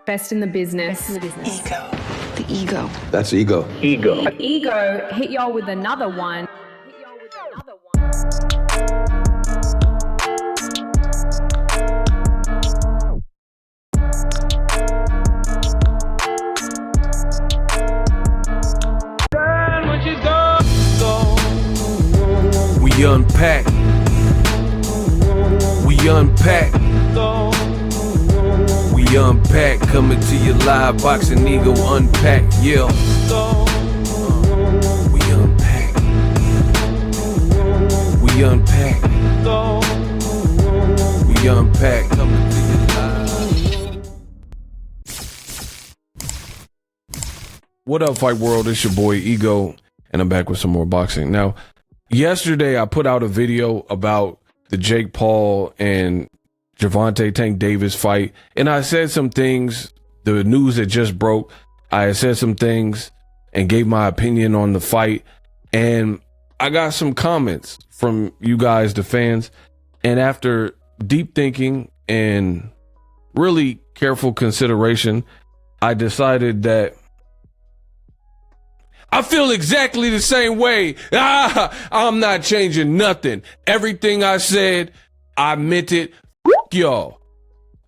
Best in the business. Ego. The ego. That's ego. Ego hit y'all with another one. We unpack. We unpack. We unpack. Coming to you live. Boxingego unpack. Yeah. We unpack. We unpack. We unpack. Coming to you live. What up, Fight World? It's your boy Ego, and I'm back with some more boxing. Now, yesterday I put out a video about the Jake Paul and Gervonta Tank Davis fight, and I said some things, the news that just broke. I said some things and gave my opinion on the fight, and I got some comments from you guys, the fans, and after deep thinking and really careful consideration, I decided that I feel exactly the same way. I'm not changing nothing. Everything I said, I meant it. Y'all.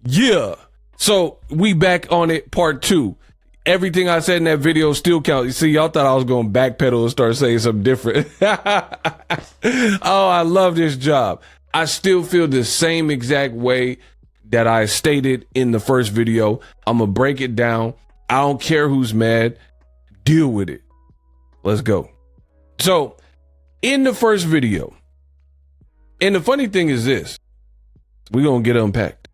Yeah. So we back on it, part 2. Everything I said in that video still counts. You see, y'all thought I was going to backpedal and start saying something different. Oh, I love this job. I still feel the same exact way that I stated in the first video. I'm going to break it down. I don't care who's mad. Deal with it. Let's go. So in the first video, and the funny thing is this, we're going to get unpacked.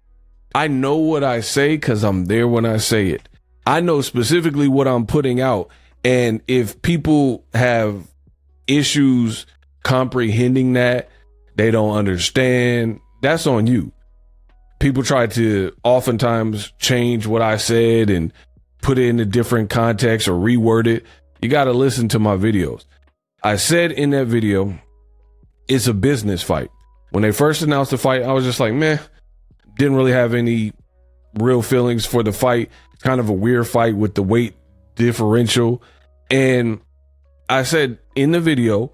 I know what I say because I'm there when I say it. I know specifically what I'm putting out. And if people have issues comprehending that, they don't understand, that's on you. People try to oftentimes change what I said and put it in a different context or reword it. You got to listen to my videos. I said in that video, it's a business fight. When they first announced the fight, I was just like, meh, didn't really have any real feelings for the fight. It's kind of a weird fight with the weight differential. And I said in the video,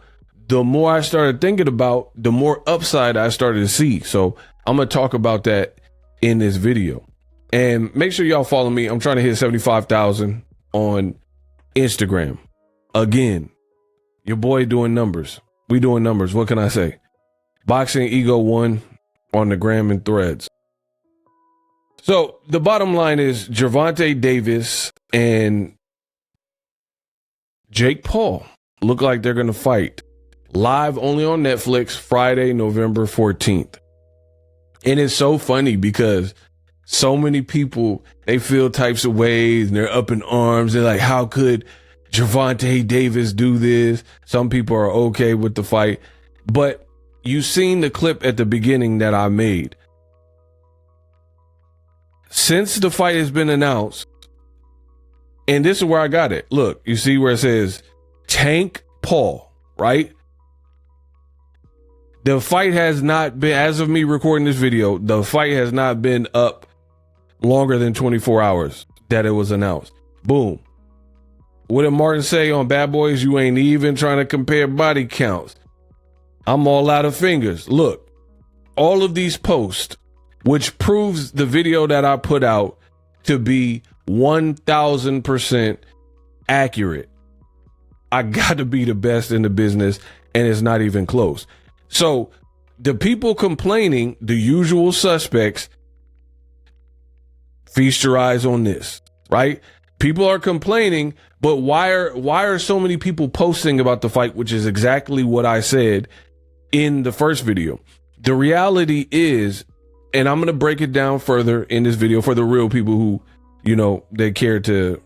the more I started thinking about, the more upside I started to see. So I'm going to talk about that in this video. And make sure y'all follow me. I'm trying to hit 75,000 on Instagram. Again, your boy doing numbers. We doing numbers. What can I say? Boxingego 1 on the gram and threads. So the bottom line is Gervonta Davis and Jake Paul look like they're going to fight live only on Netflix Friday, November 14th. And it's so funny because so many people, they feel types of ways and they're up in arms. They're like, how could Gervonta Davis do this? Some people are okay with the fight, but you seen the clip at the beginning that I made. Since the fight has been announced, and this is where I got it. Look, you see where it says Tank Paul, right? The fight has not been, as of me recording this video, the fight has not been up longer than 24 hours that it was announced. Boom. What did Martin say on Bad Boys? You ain't even trying to compare body counts. I'm all out of fingers. Look, all of these posts, which proves the video that I put out to be 1000% accurate. I got to be the best in the business, and it's not even close. So the people complaining, the usual suspects, feast your eyes on this, right? People are complaining, but why are so many people posting about the fight, which is exactly what I said in the first video. The reality is, and I'm going to break it down further in this video for the real people who, you know, they care to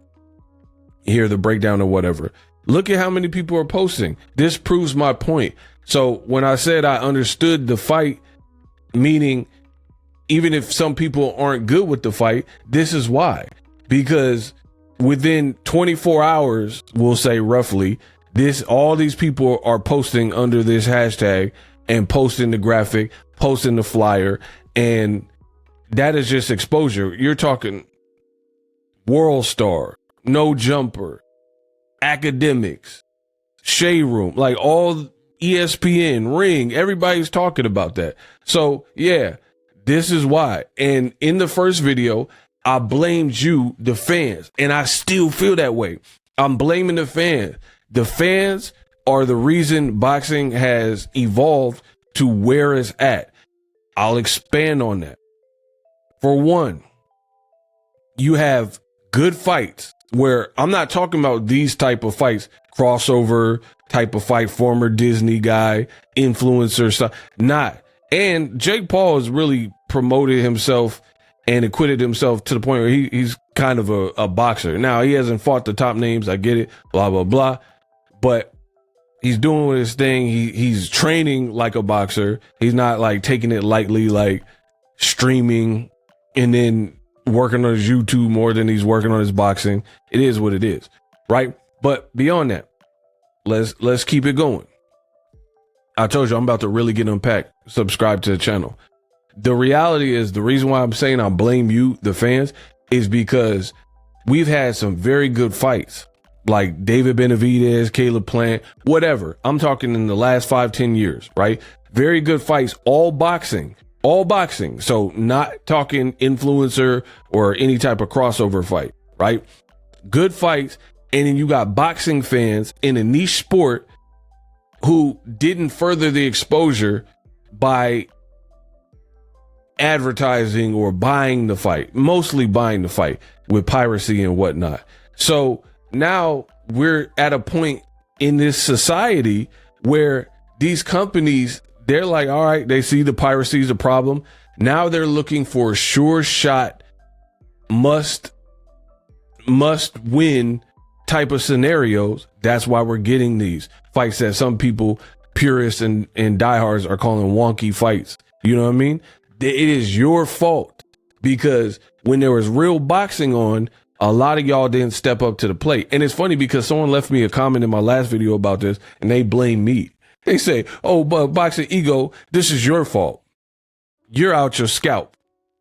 hear the breakdown or whatever. Look at how many people are posting. This proves my point. So when I said I understood the fight, meaning even if some people aren't good with the fight, this is why. Because within 24 hours, we'll say roughly, all these people are posting under this hashtag and posting the graphic, posting the flyer, and that is just exposure. You're talking World Star, No Jumper, Academics, Shade Room, like all ESPN, Ring, everybody's talking about that. So yeah, this is why. And in the first video, I blamed you, the fans, and I still feel that way. I'm blaming the fans. The fans are the reason boxing has evolved to where it's at. I'll expand on that. For one, you have good fights where I'm not talking about these type of fights, crossover type of fight, former Disney guy, influencer stuff. Not. And Jake Paul has really promoted himself and acquitted himself to the point where he's kind of a boxer. Now, he hasn't fought the top names. I get it, blah, blah, blah. But he's doing his thing. He's training like a boxer. He's not like taking it lightly, like streaming and then working on his YouTube more than he's working on his boxing. It is what it is, right? But beyond that, let's keep it going. I told you I'm about to really get unpacked. Subscribe to the channel. The reality is, the reason why I'm saying I blame you, the fans, is because we've had some very good fights, like David Benavidez, Caleb Plant, whatever. I'm talking in the last 5-10 years, right? Very good fights, all boxing. So not talking influencer or any type of crossover fight, right? Good fights. And then you got boxing fans in a niche sport who didn't further the exposure by advertising or buying the fight, mostly buying the fight with piracy and whatnot. So now we're at a point in this society where these companies, they're like, all right, they see the piracy is a problem. Now they're looking for sure shot, must win type of scenarios. That's why we're getting these fights that some people, purists and diehards, are calling wonky fights. You know what I mean? It is your fault, because when there was real boxing on, a lot of y'all didn't step up to the plate. And it's funny because someone left me a comment in my last video about this and they blame me. They say, oh, but Boxingego, this is your fault. You're out your scalp.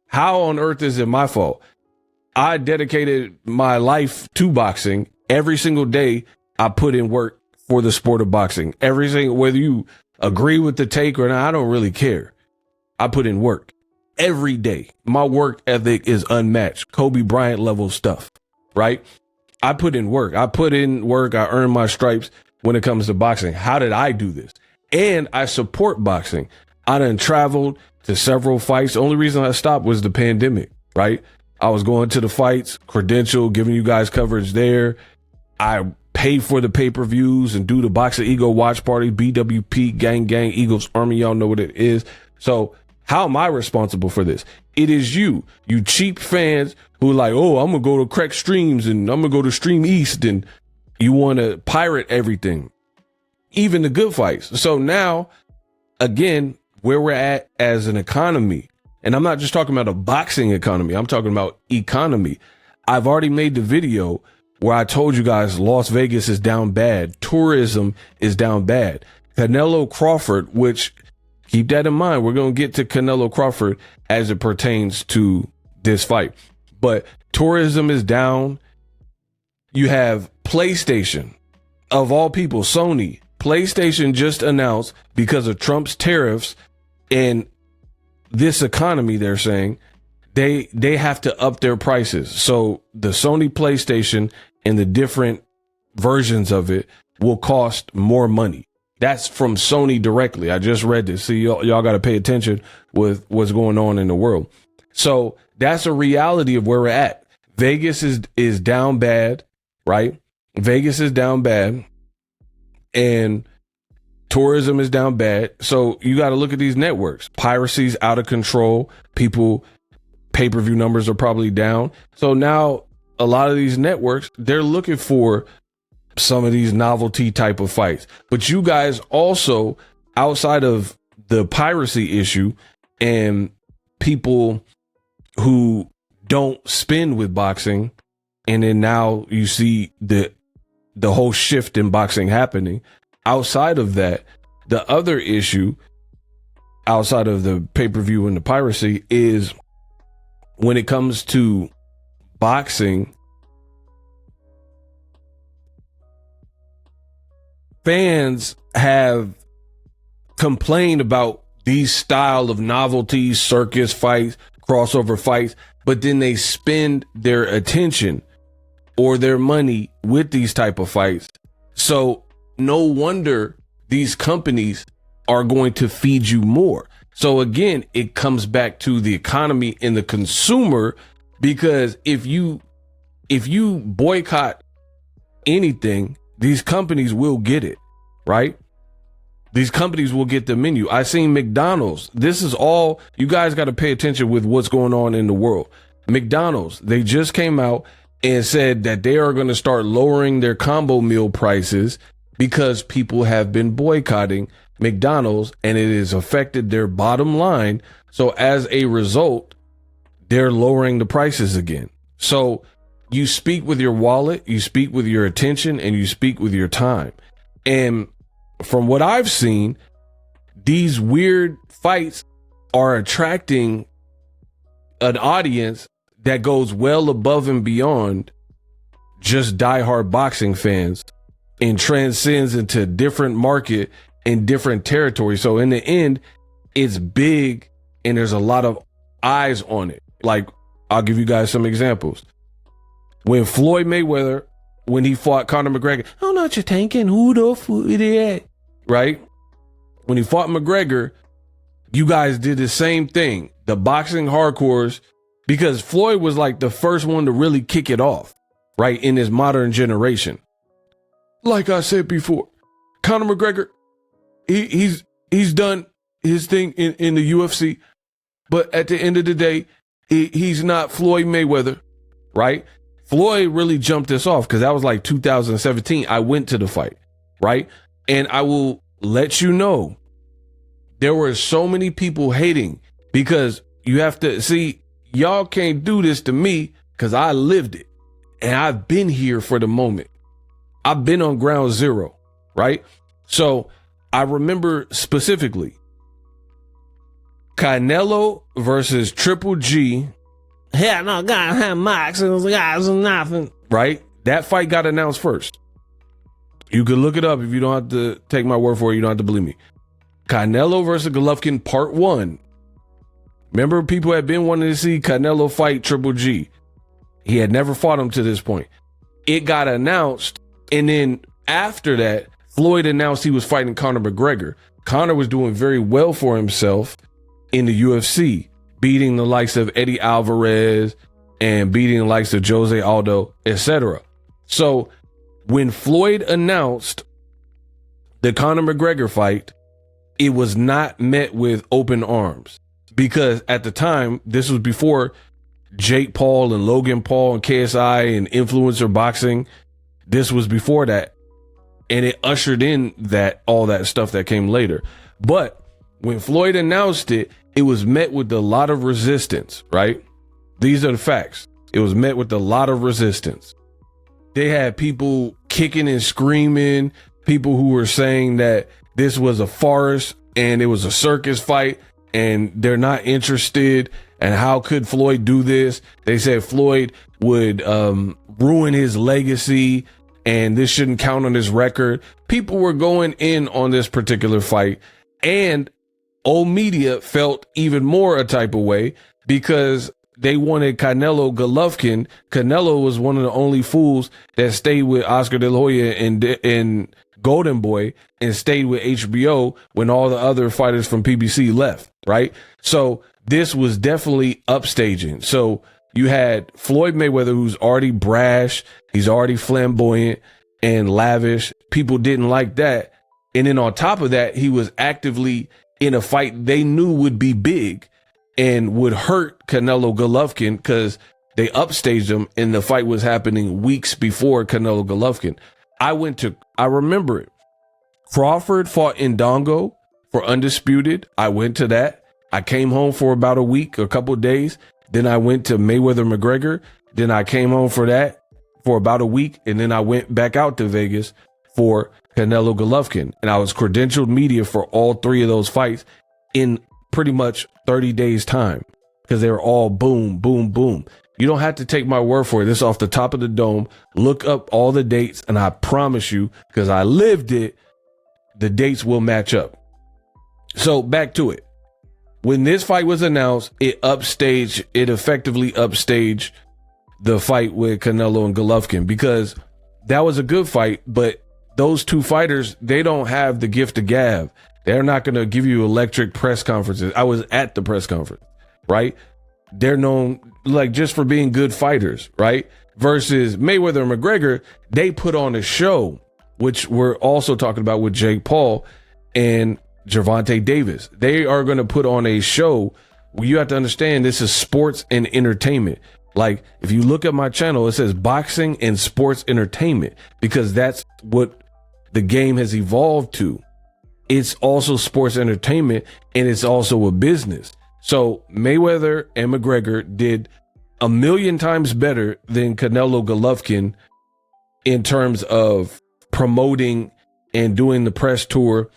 How on earth is it my fault? I dedicated my life to boxing. Every single day I put in work for the sport of boxing. Every single, whether you agree with the take or not, I don't really care. I put in work every day. My work ethic is unmatched. Kobe Bryant level stuff, right? I put in work. I earned my stripes when it comes to boxing. How did I do this? And I support boxing. I done traveled to several fights. The only reason I stopped was the pandemic, right? I was going to the fights, credential, giving you guys coverage there. I pay for the pay-per-views and do the Boxingego watch party, BWP, gang, Eagles Army. Y'all know what it is. So how am I responsible for this? It is you cheap fans who are like, oh, I'm going to go to Crack Streams and I'm going to go to Stream East, and you want to pirate everything, even the good fights. So now, again, where we're at as an economy, and I'm not just talking about a boxing economy, I'm talking about economy. I've already made the video where I told you guys Las Vegas is down bad. Tourism is down bad. Canelo Crawford, which, keep that in mind, we're going to get to Canelo Crawford as it pertains to this fight. But tourism is down. You have PlayStation, of all people, Sony. PlayStation just announced, because of Trump's tariffs and this economy, they're saying they have to up their prices. So the Sony PlayStation and the different versions of it will cost more money. That's from Sony directly. I just read this. So y'all got to pay attention with what's going on in the world. So that's a reality of where we're at. Vegas is down bad, right? Vegas is down bad and tourism is down bad. So you got to look at these networks. Piracy's out of control. People, pay-per-view numbers are probably down. So now a lot of these networks, they're looking for some of these novelty type of fights. But you guys also, outside of the piracy issue and people who don't spend with boxing, and then now you see the whole shift in boxing happening. Outside of that, the other issue outside of the pay-per-view and the piracy is when it comes to boxing fans have complained about these style of novelties, circus fights, crossover fights, but then they spend their attention or their money with these type of fights. So no wonder these companies are going to feed you more. So again, it comes back to the economy and the consumer, because if you boycott anything, these companies will get it, right? These companies will get the menu. I seen McDonald's. This is all, you guys got to pay attention with what's going on in the world. McDonald's, they just came out and said that they are going to start lowering their combo meal prices because people have been boycotting McDonald's and it has affected their bottom line. So as a result, they're lowering the prices again. So you speak with your wallet, you speak with your attention, and you speak with your time. And from what I've seen, these weird fights are attracting an audience that goes well above and beyond just diehard boxing fans and transcends into different market and different territory. So in the end, it's big and there's a lot of eyes on it. Like, I'll give you guys some examples. When Floyd Mayweather, when he fought Conor McGregor, I don't know what you're thinking, who the fuck is that? Right? When he fought McGregor, you guys did the same thing. The boxing hardcores, because Floyd was like the first one to really kick it off, right, in this modern generation. Like I said before, Conor McGregor, he's done his thing in the UFC, but at the end of the day, he's not Floyd Mayweather, right? Floyd really jumped this off because that was like 2017. I went to the fight, right? And I will let you know, there were so many people hating because you have to see, y'all can't do this to me because I lived it and I've been here for the moment. I've been on ground zero, right? So I remember specifically Canelo versus Triple G. Yeah, no, God, have Max and guys and nothing. Right? That fight got announced first. You can look it up if you don't have to take my word for it. You don't have to believe me. Canelo versus Golovkin Part 1. Remember, people had been wanting to see Canelo fight Triple G. He had never fought him to this point. It got announced, and then after that, Floyd announced he was fighting Conor McGregor. Conor was doing very well for himself in the UFC, beating the likes of Eddie Alvarez and beating the likes of Jose Aldo, etc. So when Floyd announced the Conor McGregor fight, it was not met with open arms, because at the time, this was before Jake Paul and Logan Paul and KSI and influencer boxing. This was before that. And it ushered in that all that stuff that came later. But when Floyd announced it, it was met with a lot of resistance, right? These are the facts. It was met with a lot of resistance. They had people kicking and screaming, people who were saying that this was a farce and it was a circus fight and they're not interested. And how could Floyd do this? They said Floyd would ruin his legacy and this shouldn't count on his record. People were going in on this particular fight, and old media felt even more a type of way because they wanted Canelo Golovkin. Canelo was one of the only fools that stayed with Oscar De La Hoya and Golden Boy and stayed with HBO when all the other fighters from PBC left, right? So this was definitely upstaging. So you had Floyd Mayweather, who's already brash, he's already flamboyant and lavish. People didn't like that. And then on top of that, he was actively in a fight they knew would be big and would hurt Canelo Golovkin because they upstaged him and the fight was happening weeks before Canelo Golovkin. I remember it. Crawford fought Indongo for Undisputed. I went to that. I came home for about a week, a couple of days. Then I went to Mayweather McGregor. Then I came home for that for about a week. And then I went back out to Vegas for Canelo Golovkin. And I was credentialed media for all three of those fights in pretty much 30 days time because they were all boom, boom, boom. You don't have to take my word for it. This is off the top of the dome. Look up all the dates. And I promise you, because I lived it, the dates will match up. So back to it. When this fight was announced, it effectively upstaged the fight with Canelo and Golovkin, because that was a good fight, but those two fighters, they don't have the gift of gab. They're not going to give you electric press conferences. I was at the press conference, right? They're known like just for being good fighters, right? Versus Mayweather and McGregor, they put on a show, which we're also talking about with Jake Paul and Gervonta Davis. They are going to put on a show where you have to understand this is sports and entertainment. Like, if you look at my channel, it says boxing and sports entertainment, because that's what the game has evolved to. It's also sports entertainment, and it's also a business. So Mayweather and McGregor did a million times better than Canelo Golovkin in terms of promoting and doing the press tour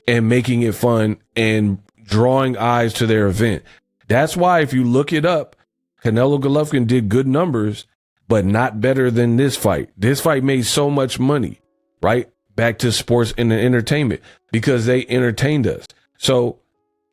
and making it fun and drawing eyes to their event. That's why if you look it up, Canelo Golovkin did good numbers, but not better than this fight. This fight made so much money, right? Back to sports and entertainment, because they entertained us. So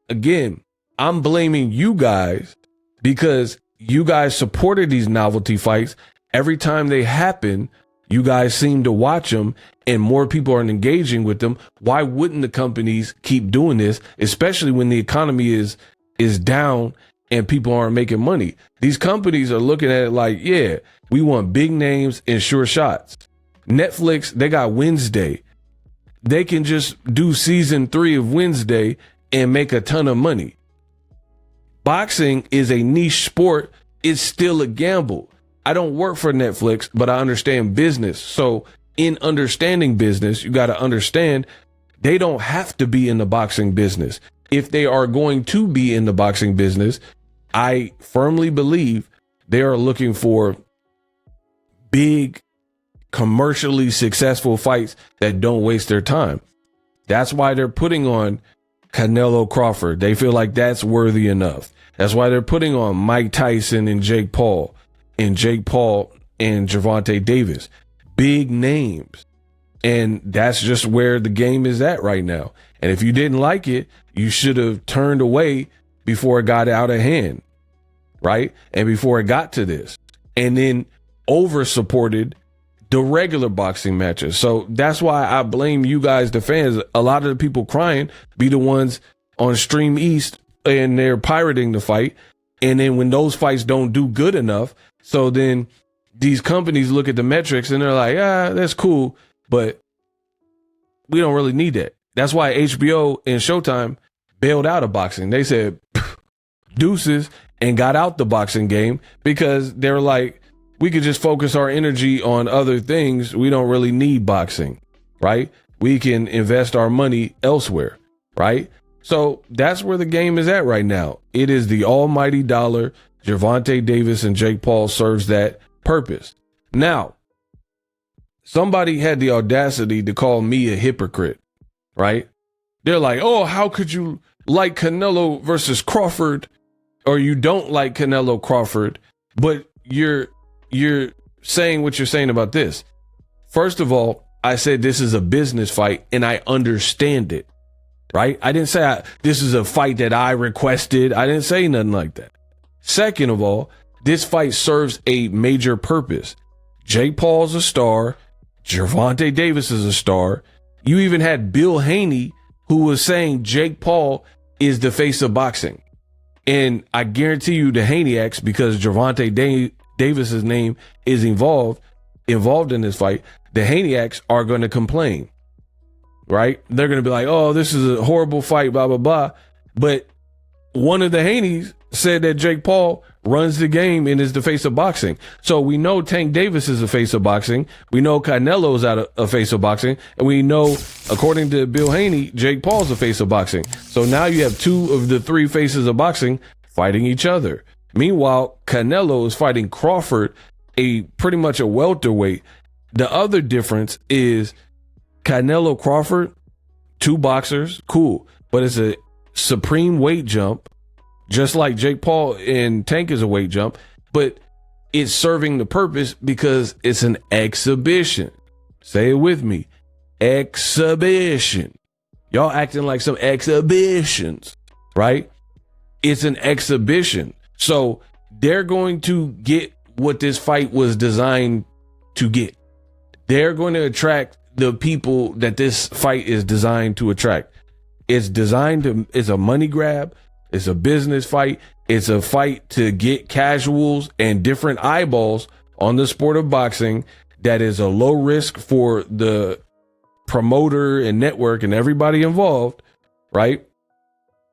again, I'm blaming you guys because you guys supported these novelty fights. Every time they happen, you guys seem to watch them and more people are engaging with them. Why wouldn't the companies keep doing this, especially when the economy is down and people aren't making money? These companies are looking at it like, yeah, we want big names and sure shots. Netflix, they got Wednesday. They can just do season 3 of Wednesday and make a ton of money. Boxing is a niche sport. It's still a gamble. I don't work for Netflix, but I understand business. So in understanding business, you got to understand they don't have to be in the boxing business. If they are going to be in the boxing business, I firmly believe they are looking for big, commercially successful fights that don't waste their time. That's why they're putting on Canelo Crawford. They feel like that's worthy enough. That's why they're putting on Mike Tyson and Jake Paul and Gervonta Davis. Big names. And that's just where the game is at right now. And if you didn't like it, you should have turned away before it got out of hand, right? And before it got to this. And then over supported the regular boxing matches. So that's why I blame you guys, the fans. A lot of the people crying be the ones on Stream East, and they're pirating the fight. And then when those fights don't do good enough, so then these companies look at the metrics and they're like, that's cool, but we don't really need that. That's why HBO and Showtime bailed out of boxing. They said deuces and got out the boxing game, because they're like, we could just focus our energy on other things. We don't really need boxing, right? We can invest our money elsewhere, right? So that's where the game is at right now. It is the almighty dollar. Gervonta Davis and Jake Paul serves that purpose. Now, somebody had the audacity to call me a hypocrite, right? They're like, oh, how could you like Canelo versus Crawford, or you don't like Canelo Crawford, but you're saying what you're saying about this. First of all, I said this is a business fight and I understand it, right? I didn't say this is a fight that I requested. I didn't say nothing like that. Second of all, this fight serves a major purpose. Jake Paul's a star. Gervonta Davis is a star. You even had Bill Haney, who was saying Jake Paul is the face of boxing. And I guarantee you the Haneyacks, because Gervonta Davis's name is involved in this fight, the Haneyacks are going to complain, right? They're going to be like, oh, this is a horrible fight, blah, blah, blah. But one of the Haneys said that Jake Paul runs the game and is the face of boxing. So we know Tank Davis is the face of boxing. We know Canelo's a face of boxing. And we know, according to Bill Haney, Jake Paul's the face of boxing. So now you have 2 of the 3 faces of boxing fighting each other. Meanwhile, Canelo is fighting Crawford, pretty much a welterweight. The other difference is Canelo Crawford, 2 boxers, cool. But it's a supreme weight jump, just like Jake Paul and Tank is a weight jump, but it's serving the purpose because it's an exhibition. Say it with me. Exhibition. Y'all acting like some exhibitions, right? It's an exhibition. So they're going to get what this fight was designed to get. They're going to attract the people that this fight is designed to attract. It's a money grab. It's a business fight. It's a fight to get casuals and different eyeballs on the sport of boxing that is a low risk for the promoter and network and everybody involved, right?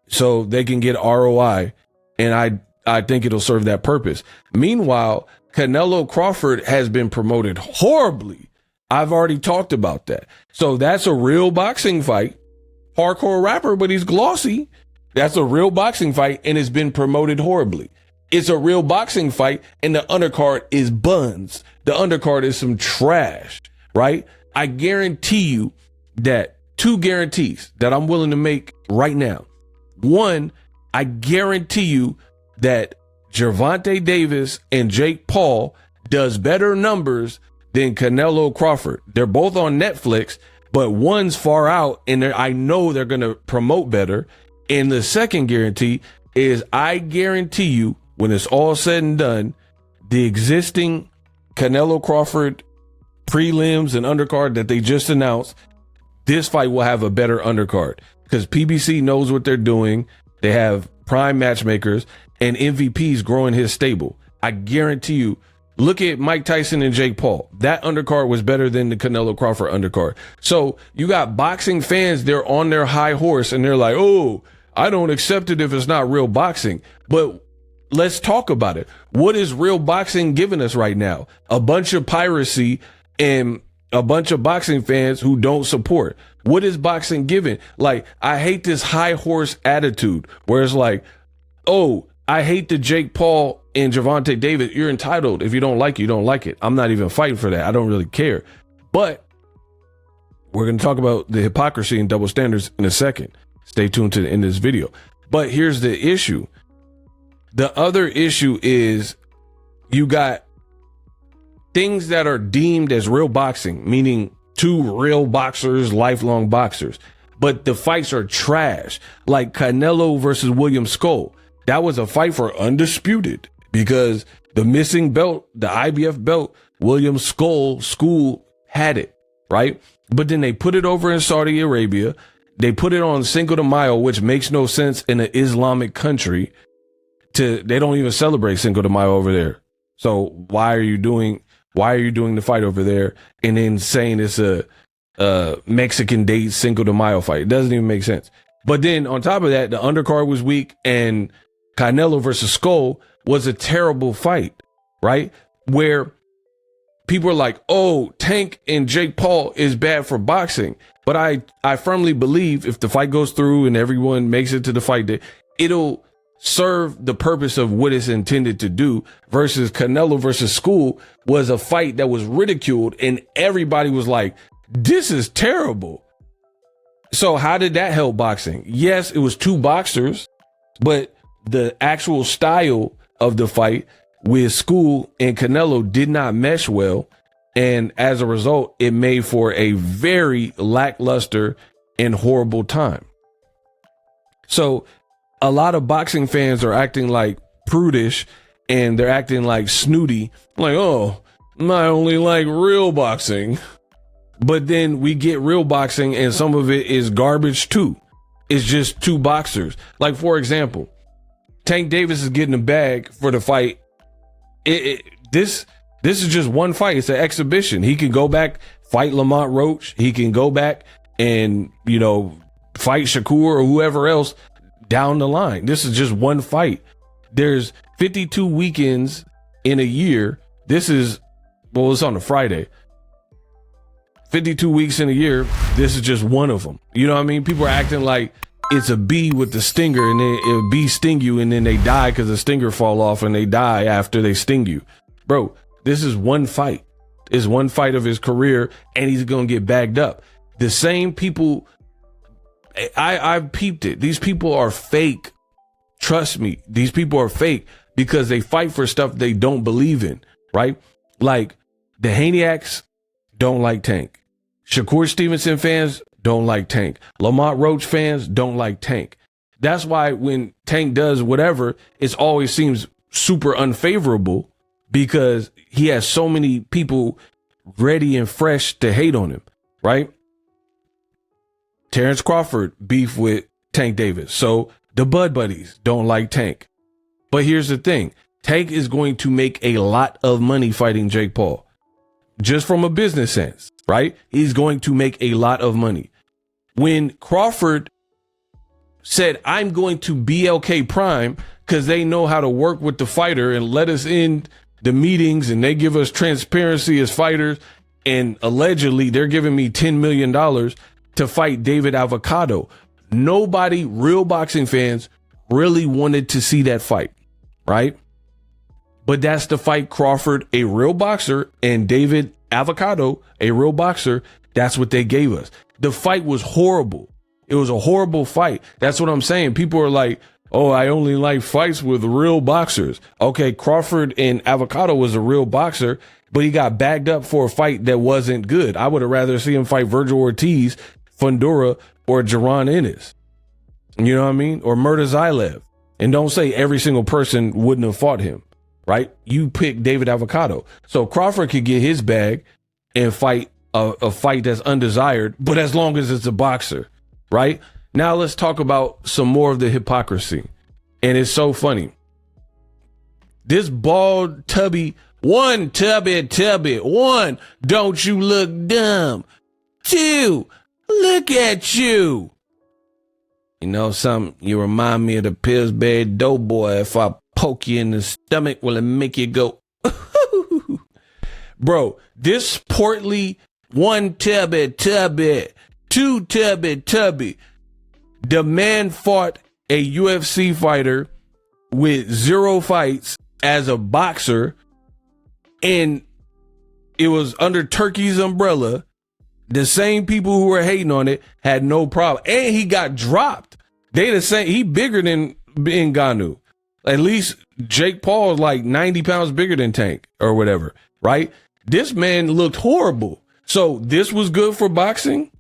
So they can get ROI. And I think it'll serve that purpose. Meanwhile, Canelo Crawford has been promoted horribly. I've already talked about that. So that's a real boxing fight. Hardcore rapper, but he's glossy. That's a real boxing fight, and it's been promoted horribly. It's a real boxing fight, and the undercard is buns. The undercard is some trash, right? I guarantee you that 2 guarantees that I'm willing to make right now. 1, I guarantee you that Gervonta Davis and Jake Paul does better numbers than Canelo Crawford. They're both on Netflix, but one's far out, and I know they're going to promote better. And the second guarantee is I guarantee you, when it's all said and done, the existing Canelo Crawford prelims and undercard that they just announced, this fight will have a better undercard because PBC knows what they're doing. They have prime matchmakers, and MVP's growing his stable. I guarantee you, look at Mike Tyson and Jake Paul. That undercard was better than the Canelo Crawford undercard. So you got boxing fans, they're on their high horse, and they're like, oh, I don't accept it if it's not real boxing. But let's talk about it. What is real boxing giving us right now? A bunch of piracy and a bunch of boxing fans who don't support. What is boxing giving? Like, I hate this high horse attitude where it's like, oh, I hate the Jake Paul and Gervonta Davis. You're entitled. If you don't like it, you don't like it. I'm not even fighting for that. I don't really care. But we're going to talk about the hypocrisy and double standards in a second. Stay tuned to the end of this video. But here's the issue. The other issue is you got things that are deemed as real boxing, meaning 2 real boxers, lifelong boxers. But the fights are trash. Like Canelo versus William Skull. That was a fight for undisputed because the missing belt, the IBF belt, William Skull school had it, right? But then they put it over in Saudi Arabia. They put it on Cinco de Mayo, which makes no sense in an Islamic country. They don't even celebrate Cinco de Mayo over there. So why are you doing the fight over there and then saying it's a Mexican date Cinco de Mayo fight? It doesn't even make sense. But then on top of that, the undercard was weak and Canelo versus Skull was a terrible fight, right? Where people are like, oh, Tank and Jake Paul is bad for boxing. But I firmly believe if the fight goes through and everyone makes it to the fight day, it'll serve the purpose of what it's intended to do versus Canelo versus Skull was a fight that was ridiculed and everybody was like, this is terrible. So how did that help boxing? Yes, it was 2 boxers, but the actual style of the fight with Skull and Canelo did not mesh well. And as a result, it made for a very lackluster and horrible time. So a lot of boxing fans are acting like prudish and they're acting like snooty. Like, oh, I only like real boxing. But then we get real boxing and some of it is garbage too. It's just 2 boxers. Like, for example, Tank Davis is getting a bag for the fight. This is just one fight. It's an exhibition. He can go back, fight Lamont Roach. He can go back and, fight Shakur or whoever else down the line. This is just one fight. There's 52 weekends in a year. It's on a Friday. 52 weeks in a year. This is just one of them. You know what I mean? People are acting like it's a bee with the stinger and then a bee sting you and then they die because the stinger fall off and they die after they sting you. Bro, this is one fight. It's one fight of his career and he's going to get bagged up. The same people, I've peeped it. These people are fake. Trust me. These people are fake because they fight for stuff they don't believe in, right? Like the Haniacs don't like Tank. Shakur Stevenson fans don't like Tank. Lamont Roach fans don't like Tank. That's why when Tank does whatever, it always seems super unfavorable because he has so many people ready and fresh to hate on him, right? Terrence Crawford beef with Tank Davis. So the Bud Buddies don't like Tank. But here's the thing. Tank is going to make a lot of money fighting Jake Paul. Just from a business sense, right? He's going to make a lot of money. When Crawford said, I'm going to BLK Prime because they know how to work with the fighter and let us in the meetings and they give us transparency as fighters. And allegedly they're giving me $10 million to fight David Avocado. Nobody, real boxing fans, really wanted to see that fight, right? But that's the fight. Crawford, a real boxer, and David Avocado, a real boxer. That's what they gave us. The fight was horrible. It was a horrible fight. That's what I'm saying. People are like, oh, I only like fights with real boxers. Okay, Crawford and Avocado was a real boxer, but he got bagged up for a fight that wasn't good. I would have rather seen him fight Virgil Ortiz, Fundora, or Jaron Ennis. You know what I mean? Or Murtazaev. And don't say every single person wouldn't have fought him, right? You pick David Avocado. So Crawford could get his bag and fight a fight that's undesired, but as long as it's a boxer, right? Now let's talk about some more of the hypocrisy. And it's so funny. This bald tubby, one, don't you look dumb? Two, look at you. You know something? You remind me of the Pillsbury Doughboy. If I poke you in the stomach, will it make you go? Bro, this portly, one tubby, two tubby. The man fought a UFC fighter with 0 fights as a boxer, and it was under Turkey's umbrella. The same people who were hating on it had no problem. And he got dropped. They the same. He bigger than Ngannou. At least Jake Paul is like 90 pounds bigger than Tank or whatever, right? This man looked horrible. So this was good for boxing.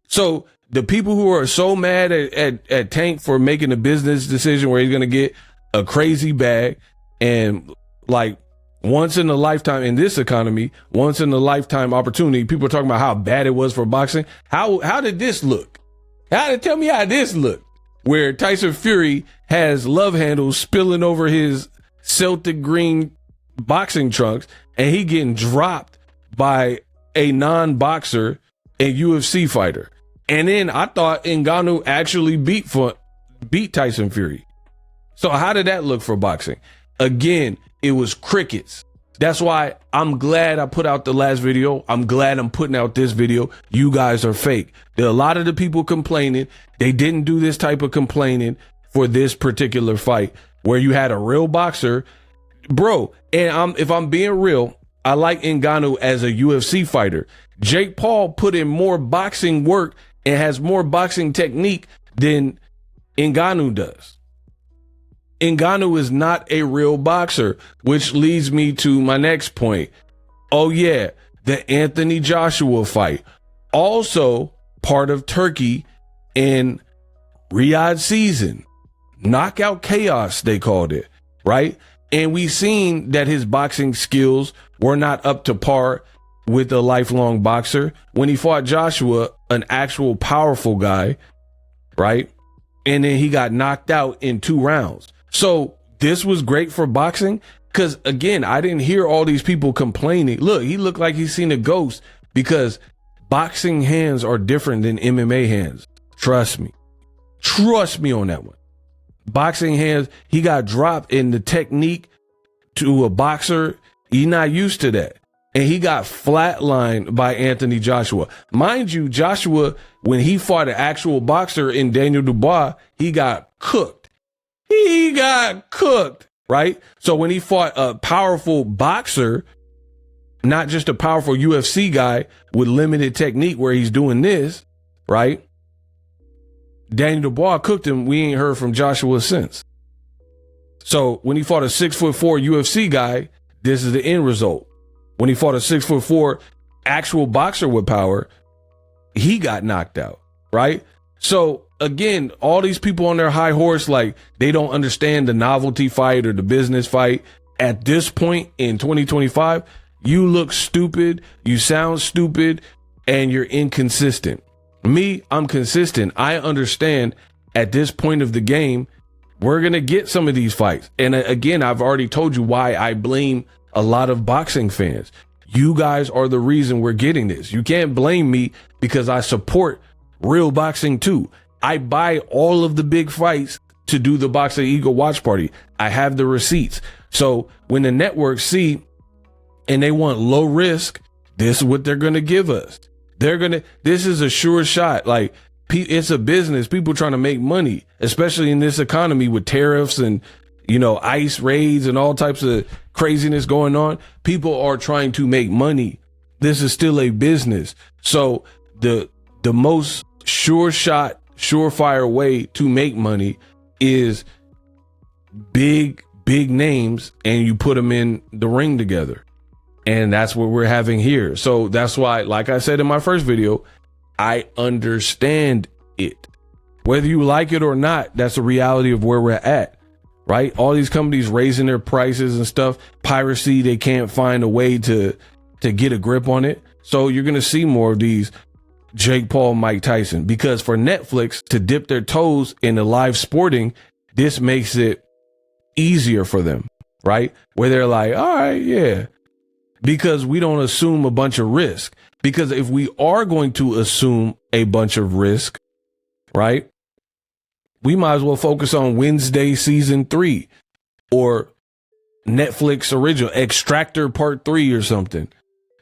So the people who are so mad at Tank for making a business decision where he's going to get a crazy bag and like once in a lifetime in this economy, once in a lifetime opportunity, people are talking about how bad it was for boxing. How did this look? Tell me how this looked, where Tyson Fury has love handles spilling over his Celtic green boxing trunks and he getting dropped by a non-boxer, a UFC fighter. And then I thought Ngannou actually beat Tyson Fury. So how did that look for boxing? Again, it was crickets. That's why I'm glad I put out the last video. I'm glad I'm putting out this video. You guys are fake. There are a lot of the people complaining. They didn't do this type of complaining for this particular fight where you had a real boxer. Bro, and if I'm being real, I like Ngannou as a UFC fighter. Jake Paul put in more boxing work and has more boxing technique than Ngannou does. Ngannou is not a real boxer, which leads me to my next point. Oh yeah, the Anthony Joshua fight. Also part of Turkey in Riyadh season. Knockout chaos, they called it, right? And we seen that his boxing skills were not up to par with a lifelong boxer. When he fought Joshua, an actual powerful guy, right? And then he got knocked out in 2 rounds. So this was great for boxing because, again, I didn't hear all these people complaining. Look, he looked like he's seen a ghost because boxing hands are different than MMA hands. Trust me. Trust me on that one. Boxing hands, he got dropped in the technique to a boxer. He's not used to that. And he got flatlined by Anthony Joshua. Mind you, Joshua, when he fought an actual boxer in Daniel Dubois, he got cooked. He got cooked, right? So when he fought a powerful boxer, not just a powerful UFC guy with limited technique where he's doing this, right? Daniel Dubois cooked him. We ain't heard from Joshua since. So when he fought a 6'4" UFC guy, this is the end result. When he fought a 6'4" actual boxer with power, he got knocked out, right? So again, all these people on their high horse, like they don't understand the novelty fight or the business fight. At this point in 2025, you look stupid, you sound stupid, and you're inconsistent. Me, I'm consistent. I understand at this point of the game, we're going to get some of these fights. And again, I've already told you why I blame a lot of boxing fans. You guys are the reason we're getting this. You can't blame me because I support real boxing too. I buy all of the big fights to do the Boxingego watch party. I have the receipts. So when the networks see and they want low risk, this is what they're going to give us. This is a sure shot. Like, it's a business. People trying to make money, especially in this economy with tariffs and, ICE raids and all types of craziness going on. People are trying to make money. This is still a business. So the most sure shot, surefire way to make money is big names, and you put them in the ring together. And that's what we're having here. So that's why, like I said in my first video, I understand it. Whether you like it or not, that's the reality of where we're at, right? All these companies raising their prices and stuff, piracy, they can't find a way to get a grip on it. So you're going to see more of these Jake Paul, Mike Tyson, because for Netflix to dip their toes in the live sporting, this makes it easier for them, right? Where they're like, all right, yeah, because we don't assume a bunch of risk. Because if we are going to assume a bunch of risk, right, we might as well focus on Wednesday season 3 or Netflix original Extractor Part 3 or something,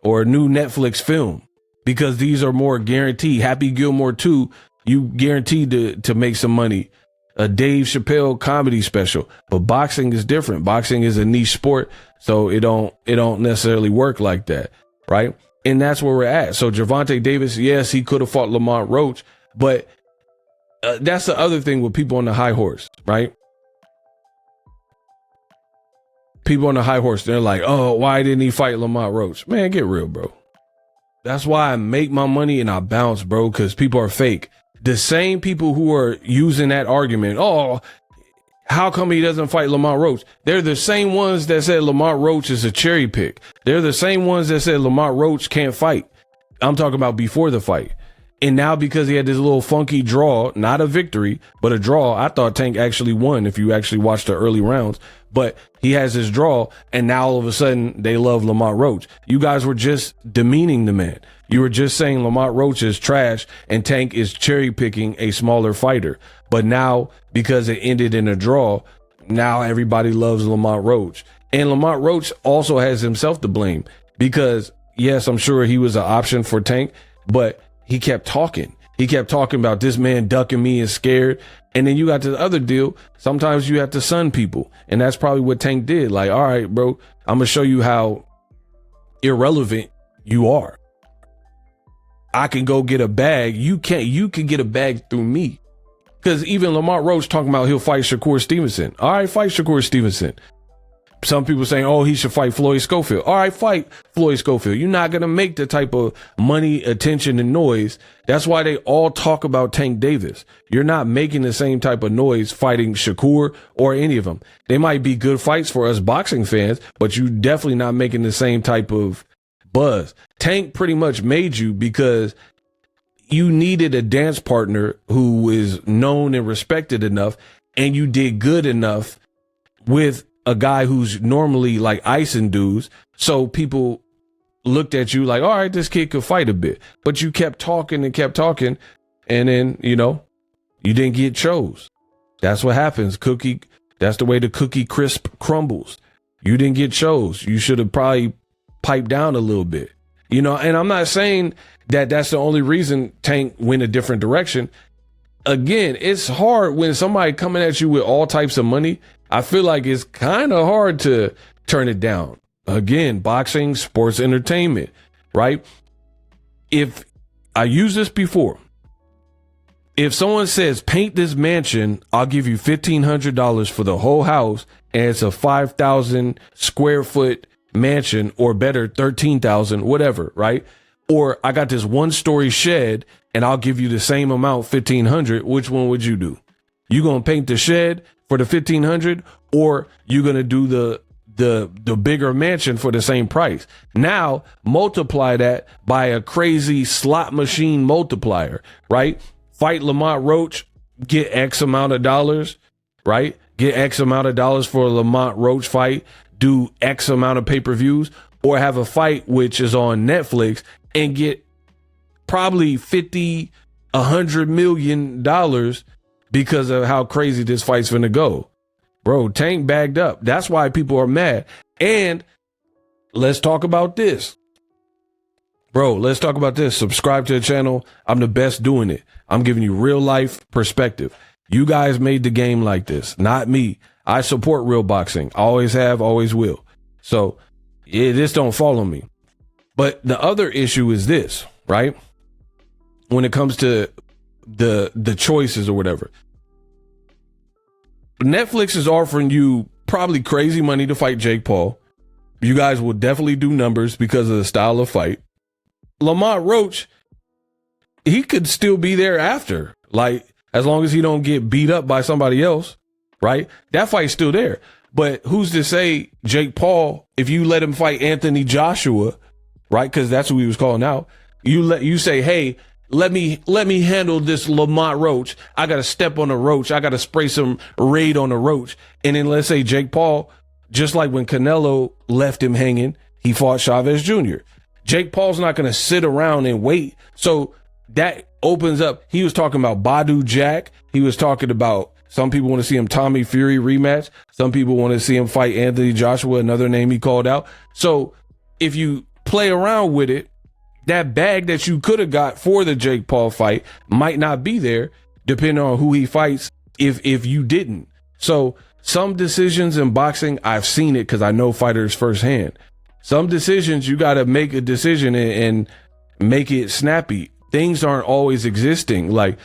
or a new Netflix film, because these are more guaranteed. Happy Gilmore 2, you guaranteed to make some money. A Dave Chappelle comedy special. But boxing is different. Boxing is a niche sport, so it don't necessarily work like that, right? And that's where we're at. So Gervonta Davis, yes, he could have fought Lamont Roach, but that's the other thing with people on the high horse, right? People on the high horse, they're like, oh, why didn't he fight Lamont Roach? Man, get real, bro. That's why I make my money and I bounce, bro, because people are fake. The same people who are using that argument, oh, how come he doesn't fight Lamont Roach? They're the same ones that said Lamont Roach is a cherry pick. They're the same ones that said Lamont Roach can't fight. I'm talking about before the fight. And now because he had this little funky draw, not a victory, but a draw, I thought Tank actually won if you actually watched the early rounds. But he has his draw, and now all of a sudden they love Lamont Roach. You guys were just demeaning the man. You were just saying Lamont Roach is trash and Tank is cherry picking a smaller fighter. But now, because it ended in a draw, now everybody loves Lamont Roach. And Lamont Roach also has himself to blame because, yes, I'm sure he was an option for Tank, but he kept talking. He kept talking about this man ducking me and scared. And then you got this other deal. Sometimes you have to sun people. And that's probably what Tank did. Like, all right, bro, I'm going to show you how irrelevant you are. I can go get a bag. You can't. You can get a bag through me. Because even Lamont Roach talking about he'll fight Shakur Stevenson. All right, fight Shakur Stevenson. Some people saying, oh, he should fight Floyd Schofield. All right, fight Floyd Schofield. You're not going to make the type of money, attention, and noise. That's why they all talk about Tank Davis. You're not making the same type of noise fighting Shakur or any of them. They might be good fights for us boxing fans, but you definitely not making the same type of buzz. Tank pretty much made you because you needed a dance partner who is known and respected enough, and you did good enough with a guy who's normally like icing dudes. So people looked at you like, all right, this kid could fight a bit, but you kept talking and kept talking. And then, you didn't get chose. That's what happens. That's the way the cookie crisp crumbles. You didn't get chose. You should have probably piped down a little bit, and I'm not saying that that's the only reason Tank went a different direction. Again, it's hard when somebody coming at you with all types of money. I feel like it's kind of hard to turn it down. Again, boxing, sports entertainment, right? If I used this before, if someone says, paint this mansion, I'll give you $1,500 for the whole house, and it's a 5,000 square foot mansion, or better, 13,000, whatever, right? Or I got this 1-story shed and I'll give you the same amount, 1,500, which one would you do? You gonna paint the shed for the 1,500, or you gonna do the bigger mansion for the same price? Now multiply that by a crazy slot machine multiplier, right? Fight Lamont Roach, get X amount of dollars, right? Get X amount of dollars for a Lamont Roach fight, do X amount of pay-per-views, or have a fight which is on Netflix and get probably $100 million because of how crazy this fight's gonna go. Bro, Tank bagged up. That's why people are mad. And let's talk about this. Bro, let's talk about this. Subscribe to the channel. I'm the best doing it. I'm giving you real life perspective. You guys made the game like this, not me. I support real boxing. Always have, always will. So this don't fall on me. But the other issue is this, right? When it comes to the choices or whatever. Netflix is offering you probably crazy money to fight Jake Paul. You guys will definitely do numbers because of the style of fight. Lamont Roach, he could still be there after, like, as long as he don't get beat up by somebody else, right? That fight's still there. But who's to say Jake Paul, if you let him fight Anthony Joshua, right? Because that's who he was calling out. You say, hey, let me handle this Lamont Roach. I got to step on the Roach. I got to spray some Raid on the Roach. And then let's say Jake Paul, just like when Canelo left him hanging, he fought Chavez Jr. Jake Paul's not going to sit around and wait. So that opens up. He was talking about Badu Jack. He was talking about some people want to see him Tommy Fury rematch. Some people want to see him fight Anthony Joshua, another name he called out. So if you play around with it, that bag that you could have got for the Jake Paul fight might not be there, depending on who he fights if you didn't. So some decisions in boxing, I've seen it because I know fighters firsthand. Some decisions, you got to make a decision and make it snappy. Things aren't always existing. Like,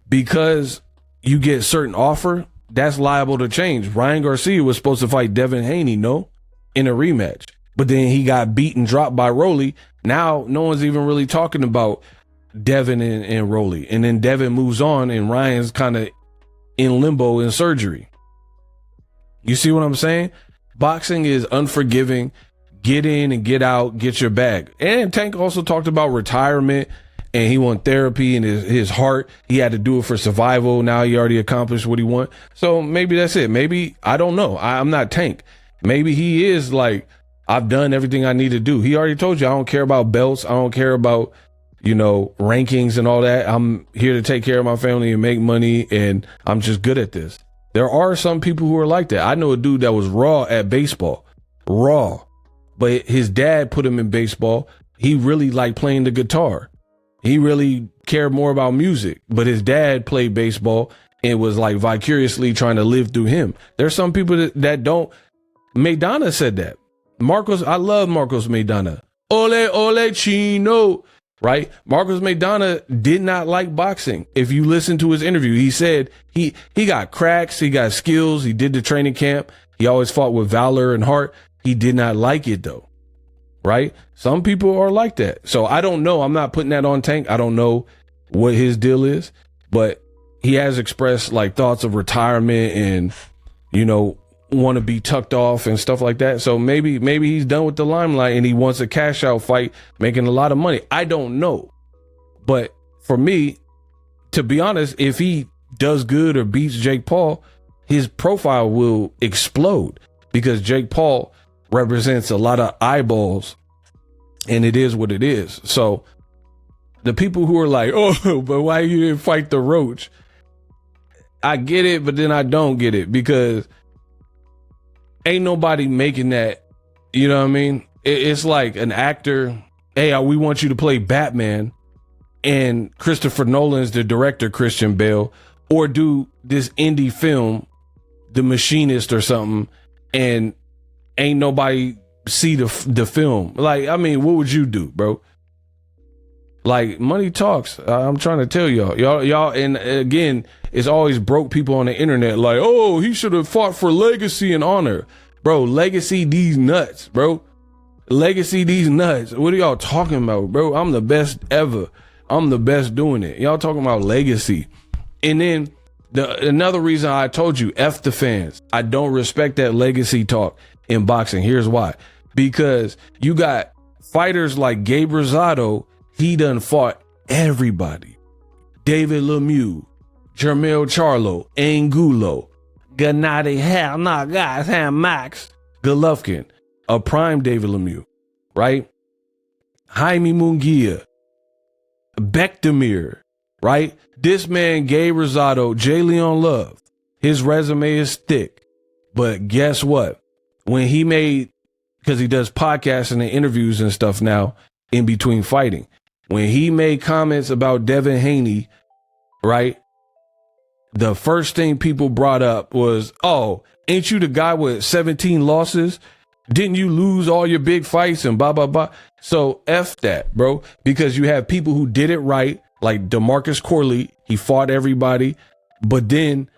because you get certain offer, that's liable to change. Ryan Garcia was supposed to fight Devin Haney, no, in a rematch. But then he got beat and dropped by Rolly. Now no one's even really talking about Devin and Rolly. And then Devin moves on and Ryan's kind of in limbo in surgery. You see what I'm saying? Boxing is unforgiving. Get in and get out, get your bag. And Tank also talked about retirement, and he want therapy and his heart. He had to do it for survival. Now he already accomplished what he want. So maybe that's it. Maybe, I don't know. I'm not Tank. Maybe he is like, I've done everything I need to do. He already told you, I don't care about belts. I don't care about, rankings and all that. I'm here to take care of my family and make money, and I'm just good at this. There are some people who are like that. I know a dude that was raw at baseball. Raw. But his dad put him in baseball. He really liked playing the guitar. He really cared more about music. But his dad played baseball and was like vicariously trying to live through him. There's some people that don't. Maidana said that. I love Marcos Maidana. Ole, ole, chino. Right? Marcos Maidana did not like boxing. If you listen to his interview, he said he got cracks, he got skills, he did the training camp. He always fought with valor and heart. He did not like it though. Right? Some people are like that. So I don't know. I'm not putting that on Tank. I don't know what his deal is, but he has expressed like thoughts of retirement and, want to be tucked off and stuff like that. So maybe he's done with the limelight and he wants a cash out fight, making a lot of money. I don't know. But for me, to be honest, if he does good or beats Jake Paul, his profile will explode because Jake Paul represents a lot of eyeballs and it is what it is. So the people who are like, oh, but why you didn't fight the Roach? I get it, but then I don't get it because ain't nobody making that, you know what I mean? It's like an actor, hey, we want you to play Batman, and Christopher Nolan's the director, Christian Bale, or do this indie film, The Machinist or something, and ain't nobody see the film. Like, I mean, what would you do, bro? Like, money talks. I'm trying to tell y'all, and again, it's always broke people on the internet like, oh, he should have fought for legacy and honor. Bro, legacy these nuts, bro. Legacy these nuts. What are y'all talking about, bro? I'm the best ever. I'm the best doing it. Y'all talking about legacy. And then another reason I told you, F the fans. I don't respect that legacy talk in boxing. Here's why. Because you got fighters like Gabe Rosado. He done fought everybody. David Lemieux, Jermell Charlo, Angulo, Gennady Max Golovkin, a prime David Lemieux, right? Jaime Munguia, Bekdamir, right? This man, Gabe Rosado, J. Leon Love, his resume is thick. But guess what? When he made, because he does podcasts and interviews and stuff now in between fighting, when he made comments about Devin Haney, right? The first thing people brought up was, oh, ain't you the guy with 17 losses? Didn't you lose all your big fights and blah, blah, blah? So F that, bro, because you have people who did it right, like DeMarcus Corley. He fought everybody. But then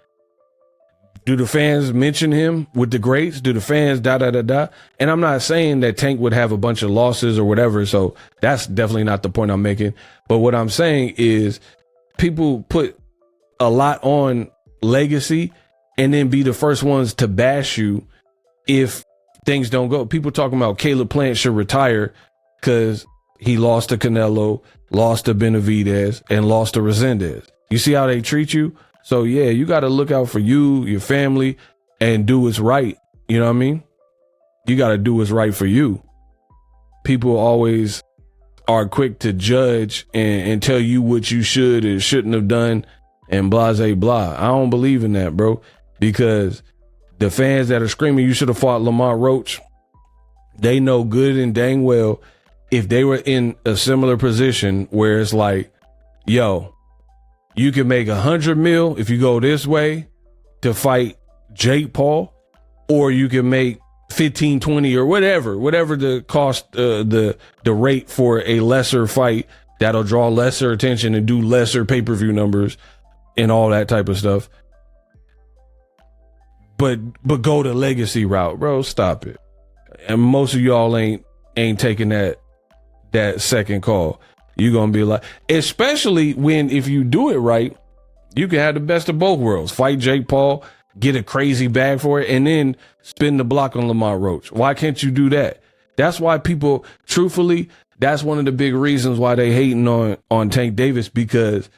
do the fans mention him with the greats? Do the fans da? And I'm not saying that Tank would have a bunch of losses or whatever. So that's definitely not the point I'm making. But what I'm saying is people put a lot on legacy and then be the first ones to bash you if things don't go. People talking about Caleb Plant should retire because he lost to Canelo, lost to Benavidez, and lost to Resendez. You see how they treat you? So yeah, you got to look out for you, your family, and do what's right. You know what I mean? You got to do what's right for you. People always are quick to judge and tell you what you should and shouldn't have done and blase blah. I don't believe in that, bro, because the fans that are screaming you should have fought Lamont Roach, they know good and dang well if they were in a similar position where it's like, yo, you can make $100 million if you go this way to fight Jake Paul, or you can make 15, 20 or whatever the cost, the rate for a lesser fight that'll draw lesser attention and do lesser pay-per-view numbers and all that type of stuff. But go the legacy route, bro. Stop it. And most of y'all ain't taking that second call. You're going to be like, especially when, if you do it right, you can have the best of both worlds. Fight Jake Paul, get a crazy bag for it, and then spin the block on Lamont Roach. Why can't you do that? That's why people, truthfully, that's one of the big reasons why they hating on Tank Davis, because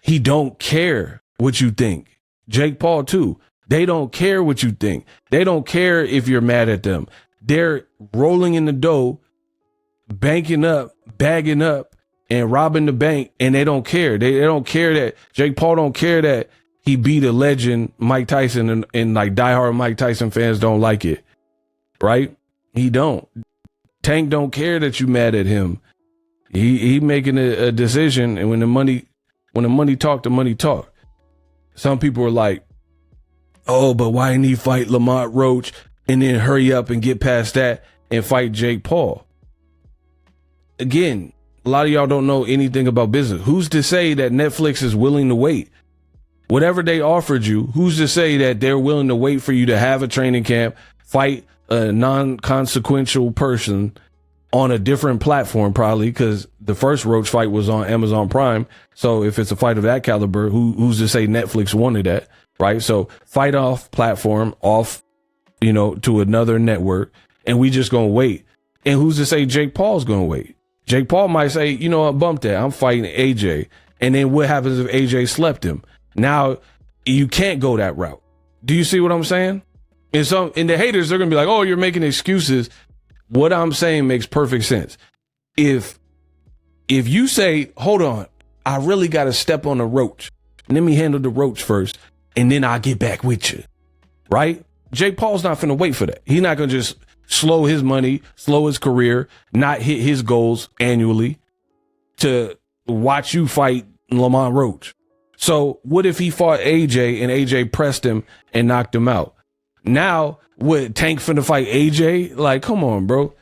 he don't care what you think. Jake Paul too. They don't care what you think. They don't care if you're mad at them. They're rolling in the dough, banking up, bagging up, and robbing the bank, and they don't care. They don't care that Jake Paul don't care that he beat a legend, Mike Tyson, and like diehard Mike Tyson fans don't like it, right? He don't. Tank don't care that you mad at him. He making a decision, and when the money talk, the money talk. Some people are like, oh, but why didn't he fight Lamont Roach and then hurry up and get past that and fight Jake Paul? Again, a lot of y'all don't know anything about business. Who's to say that Netflix is willing to wait? Whatever they offered you, who's to say that they're willing to wait for you to have a training camp, fight a non-consequential person on a different platform, probably, because the first Roach fight was on Amazon Prime. So if it's a fight of that caliber, who's to say Netflix wanted that, right? So fight off platform, off, to another network, and we just gonna wait. And who's to say Jake Paul's gonna wait? Jake Paul might say, I bumped that. I'm fighting AJ. And then what happens if AJ slept him? Now you can't go that route. Do you see what I'm saying? And the haters, they're gonna be like, oh, you're making excuses. What I'm saying makes perfect sense. If you say, hold on, I really got to step on the Roach. Let me handle the Roach first, and then I'll get back with you. Right? Jake Paul's not finna wait for that. He's not going to just slow his money, slow his career, not hit his goals annually to watch you fight Lamont Roach. So what if he fought AJ and AJ pressed him and knocked him out? Now, what, Tank finna fight AJ? Like, come on, bro.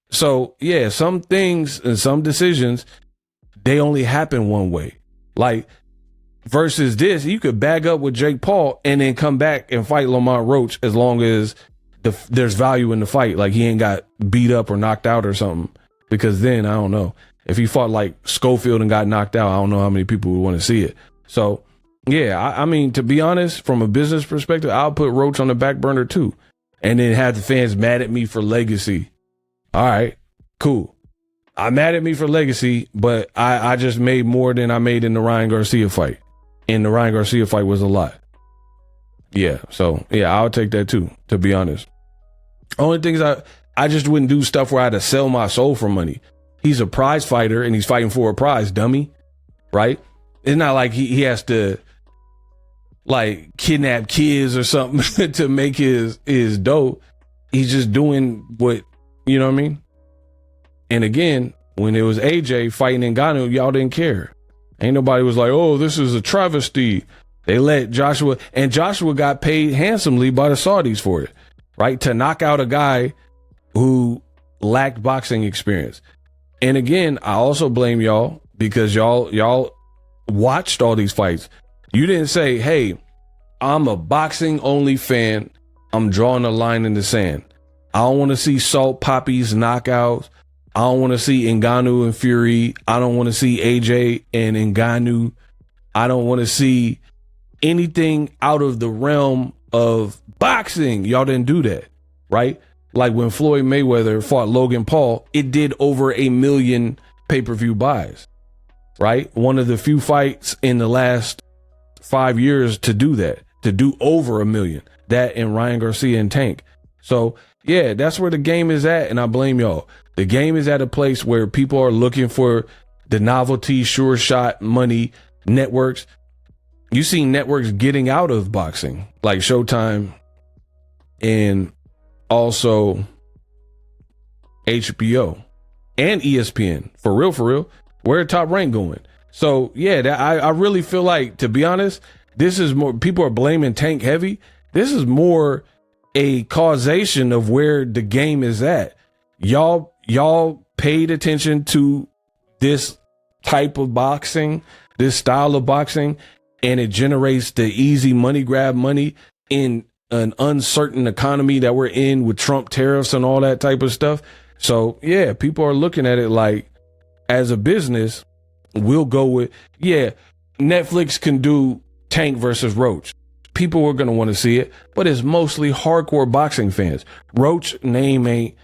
So, yeah, some things and some decisions, they only happen one way. Like, versus this, you could bag up with Jake Paul and then come back and fight Lamont Roach as long as there's value in the fight. Like, he ain't got beat up or knocked out or something. Because then, I don't know. If he fought like Schofield and got knocked out, I don't know how many people would want to see it. So yeah, I mean, to be honest, from a business perspective, I'll put Roach on the back burner too, and then have the fans mad at me for legacy. All right, cool. I'm mad at me for legacy, but I just made more than I made in the Ryan Garcia fight. And the Ryan Garcia fight was a lot. Yeah, so yeah, I'll take that too, to be honest. Only thing is I just wouldn't do stuff where I had to sell my soul for money. He's a prize fighter and he's fighting for a prize, dummy. Right? It's not like he has to like kidnap kids or something to make his dough. He's just doing what, you know what I mean? And again, when it was AJ fighting Ngannou, y'all didn't care. Ain't nobody was like, oh, this is a travesty. They let Joshua, and Joshua got paid handsomely by the Saudis for it, right? To knock out a guy who lacked boxing experience. And again, I also blame y'all because y'all watched all these fights. You didn't say, hey, I'm a boxing only fan. I'm drawing a line in the sand. I don't want to see Salt Poppy's knockouts. I don't want to see Ngannou and Fury. I don't want to see AJ and Ngannou. I don't want to see anything out of the realm of boxing. Y'all didn't do that, right? Like when Floyd Mayweather fought Logan Paul, it did over 1 million pay-per-view buys, right? One of the few fights in the last 5 years to do that, to do over 1 million. That and Ryan Garcia and Tank. So yeah, that's where the game is at, and I blame y'all. The game is at a place where people are looking for the novelty, sure shot money networks. You see networks getting out of boxing, like Showtime and also HBO and ESPN. For real, where Top Rank going? So yeah, I really feel like, to be honest, this is more, people are blaming Tank heavy. This is more a causation of where the game is at. Y'all paid attention to this type of boxing, this style of boxing, and it generates the easy money grab money in an uncertain economy that we're in with Trump tariffs and all that type of stuff. So yeah, people are looking at it like, as a business, we'll go with, yeah, Netflix can do Tank versus Roach. People are going to want to see it, but it's mostly hardcore boxing fans. Roach name ain't,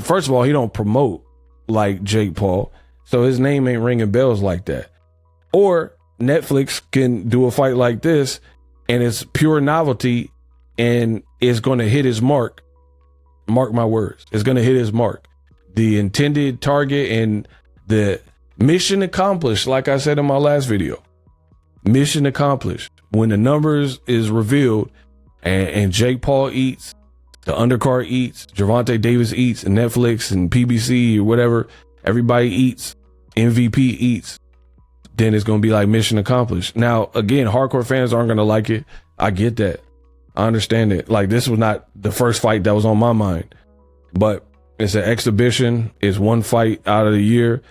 first of all, he don't promote like Jake Paul, so his name ain't ringing bells like that. Or Netflix can do a fight like this and it's pure novelty and it's going to hit his mark. Mark my words. It's going to hit his mark. The intended target and the mission accomplished, like I said in my last video. Mission accomplished. When the numbers is revealed and Jake Paul eats, the undercard eats, Gervonta Davis eats, and Netflix and PBC or whatever, everybody eats, MVP eats, then it's going to be like mission accomplished. Now, again, hardcore fans aren't going to like it. I get that. I understand it. Like, this was not the first fight that was on my mind, but it's an exhibition. It's one fight out of the year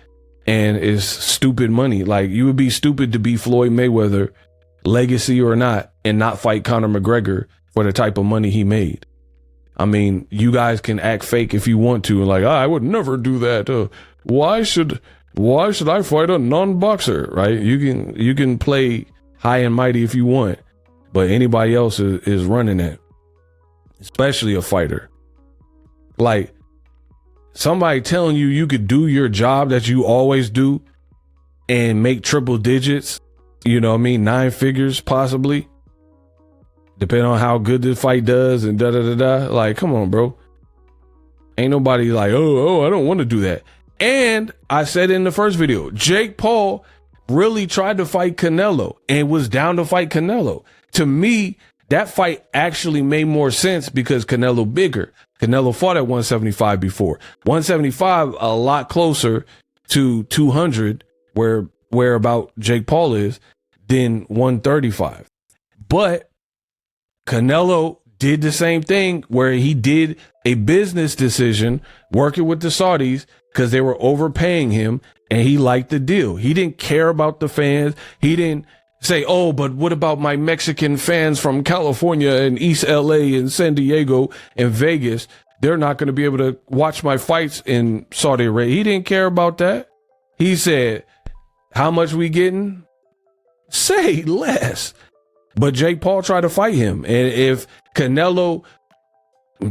and it's stupid money. Like, you would be stupid to be Floyd Mayweather, legacy or not, and not fight Conor McGregor for the type of money he made. I mean, you guys can act fake if you want to, and like, I would never do that. Why should I fight a non-boxer? Right? You can play high and mighty if you want, but anybody else is running it, especially a fighter. Like, somebody telling you could do your job that you always do and make triple digits, you know what I mean, 9 figures possibly, depending on how good the fight does and da-da-da-da. Like, come on, bro. Ain't nobody like, oh, I don't want to do that. And I said in the first video, Jake Paul really tried to fight Canelo and was down to fight Canelo. To me, that fight actually made more sense because Canelo bigger. Canelo fought at 175 before. 175, a lot closer to 200, where about Jake Paul is, than 135. But Canelo did the same thing where he did a business decision working with the Saudis because they were overpaying him and he liked the deal. He didn't care about the fans. He didn't say, oh, but what about my Mexican fans from California and East LA and San Diego and Vegas? They're not going to be able to watch my fights in Saudi Arabia. He didn't care about that. He said, how much we getting? Say less. But Jake Paul tried to fight him. And if Canelo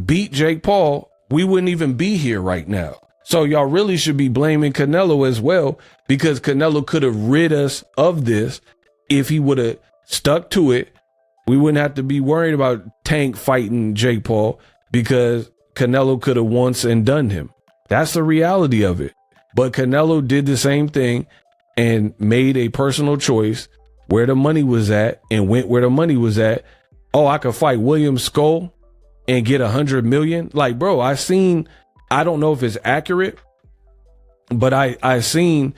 beat Jake Paul, we wouldn't even be here right now. So y'all really should be blaming Canelo as well, because Canelo could have rid us of this if he would have stuck to it. We wouldn't have to be worried about Tank fighting Jake Paul, because Canelo could have once and done him. That's the reality of it. But Canelo did the same thing and made a personal choice where the money was at and went where the money was at. Oh, I could fight William Skull and get 100 million. Like, bro, I don't know if it's accurate, but I seen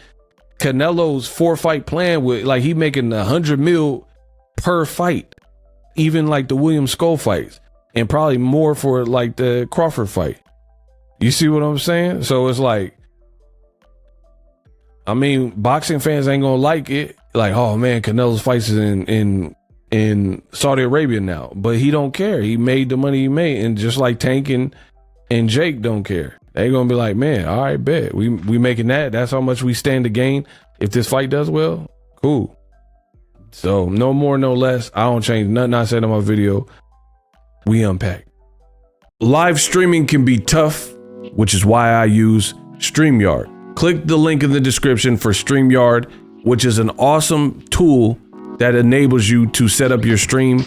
Canelo's 4-fight plan with, like, he making 100 mil per fight, even like the William Skull fights, and probably more for like the Crawford fight. You see what I'm saying? So it's like, I mean, boxing fans ain't gonna like it. Like, oh man, Canelo's fights is in Saudi Arabia now, but he don't care. He made the money he made, and just like Tank and Jake don't care. They gonna be like, man, all right, bet we making that. That's how much we stand to gain if this fight does well. Cool. So no more, no less. I don't change nothing I said in my video. We unpack. Live streaming can be tough, which is why I use StreamYard. Click the link in the description for StreamYard, which is an awesome tool that enables you to set up your stream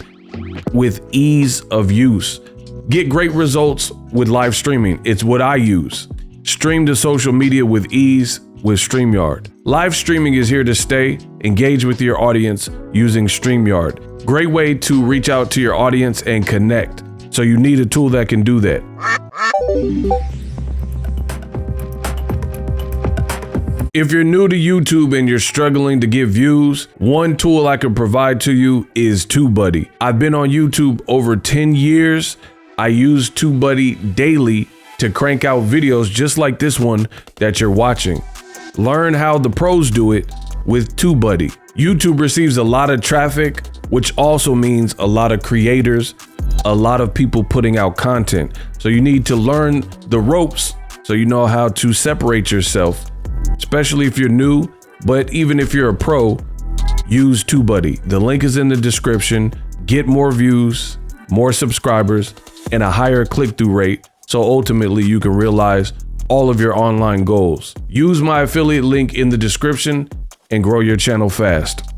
with ease of use. Get great results with live streaming. It's what I use. Stream to social media with ease with StreamYard. Live streaming is here to stay. Engage with your audience using StreamYard. Great way to reach out to your audience and connect. So you need a tool that can do that. If you're new to YouTube and you're struggling to get views, one tool I can provide to you is TubeBuddy. I've been on YouTube over 10 years. I use TubeBuddy daily to crank out videos just like this one that you're watching. Learn how the pros do it with TubeBuddy. YouTube receives a lot of traffic, which also means a lot of creators, a lot of people putting out content. So you need to learn the ropes so you know how to separate yourself, especially if you're new. But even if you're a pro, use TubeBuddy. The link is in the description. Get more views, more subscribers, and a higher click-through rate, so ultimately you can realize all of your online goals. Use my affiliate link in the description and grow your channel fast.